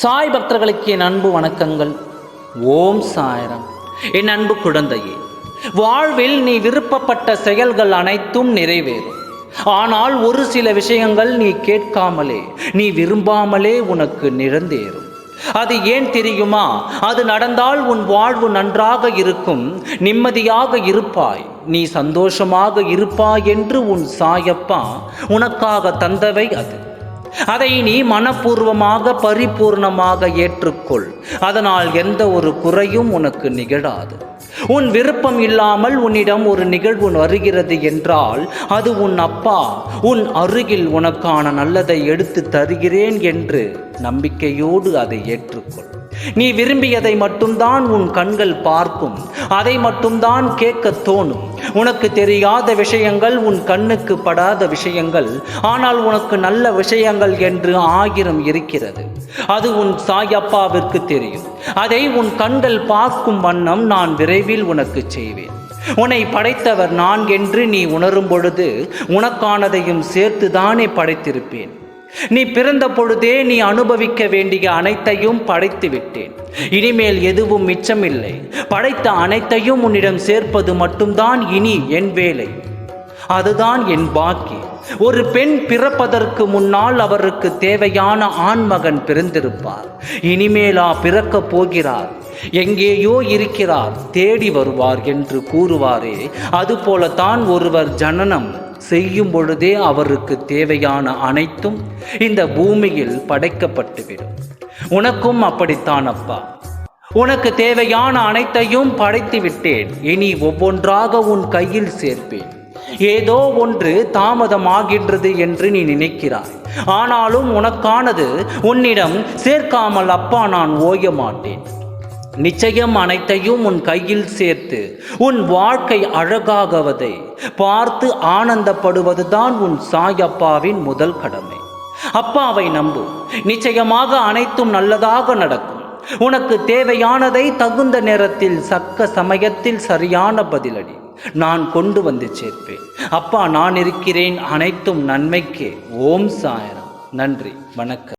சாய் பக்தர்களுக்கு என் அன்பு வணக்கங்கள். ஓம் சாய்ராம். என் அன்பு குழந்தையே, வாழ்வில் நீ விருப்பப்பட்ட செயல்கள் அனைத்தும் நிறைவேறும். ஆனால் ஒரு சில விஷயங்கள் நீ கேட்காமலே, நீ விரும்பாமலே உனக்கு நிறந்தேறும். அது ஏன் தெரியுமா? அது நடந்தால் உன் வாழ்வு நன்றாக இருக்கும், நிம்மதியாக இருப்பாய், நீ சந்தோஷமாக இருப்பாய் என்று உன் சாயப்பா உனக்காக தந்தவை அது. அதை நீ மனப்பூர்வமாக பரிபூர்ணமாக ஏற்றுக்கொள். அதனால் எந்த ஒரு குறையும் உனக்கு நிகழாது. உன் விருப்பம் இல்லாமல் உன்னிடம் ஒரு நிகழ்வு வருகிறது என்றால் அது உன் அப்பா உன் அருகில் உனக்கான நல்லதை எடுத்து தருகிறேன் என்று நம்பிக்கையோடு அதை ஏற்றுக்கொள். நீ விரும்பியதை மட்டும்தான் உன் கண்கள் பார்க்கும், அதை மட்டும்தான் கேட்க தோணும். உனக்கு தெரியாத விஷயங்கள், உன் கண்ணுக்கு படாத விஷயங்கள், ஆனால் உனக்கு நல்ல விஷயங்கள் என்று 1000 இருக்கிறது. அது உன் சாயப்பாவிற்கு தெரியும். அதை உன் கண்கள் பார்க்கும் வண்ணம் நான் விரைவில் உனக்கு செய்வேன். உன்னை படைத்தவர் நான் என்று நீ உணரும் பொழுது உனக்கானதையும் சேர்த்துதானே படைத்திருப்பேன். நீ பிறந்த பொழுதே நீ அனுபவிக்க வேண்டிய அனைத்தையும் படைத்து விட்டேன். இனிமேல் எதுவும் மிச்சமில்லை. படைத்த அனைத்தையும் உன்னிடம் சேர்ப்பது மட்டும்தான் இனி என் வேலை. அதுதான் என் பாக்கி. ஒரு பெண் பிறப்பதற்கு முன்னால் அவருக்கு தேவையான ஆண்மகன் பிறந்திருப்பார். இனிமேலா பிறக்கப் போகிறார், எங்கேயோ இருக்கிறார், தேடி வருவார் என்று கூறுவாரே, அதுபோலத்தான் ஒருவர் ஜனனம் செய்யும் பொழுதே அவருக்கு தேவையான அனைத்தும் இந்த பூமியில் படைக்கப்பட்டுவிடும். உனக்கும் அப்படித்தான் அப்பா. உனக்கு தேவையான அனைத்தையும் படைத்து விட்டேன். இனி ஒவ்வொன்றாக உன் கையில் சேர்ப்பேன். ஏதோ ஒன்று தாமதமாகின்றது என்று நீ நினைக்கிறாய். ஆனாலும் உனக்கானது உன்னிடம் சேர்க்காமல் அப்பா நான் ஓய மாட்டேன். நிச்சயம் அனைத்தையும் உன் கையில் சேர்த்து உன் வாழ்க்கை அழகாகுவதை பார்த்து ஆனந்தப்படுவதுதான் உன் சாயப்பாவின் முதல் கடமை. அப்பாவை நம்பு, நிச்சயமாக அனைத்தும் நல்லதாக நடக்கும். உனக்கு தேவையானதை தகுந்த நேரத்தில் தக்க சமயத்தில் சரியான பதிலடி நான் கொண்டு வந்து சேர்ப்பேன். அப்பா நான் இருக்கிறேன், அனைத்தும் நன்மைக்கே. ஓம் சாய்ராம். நன்றி, வணக்கம்.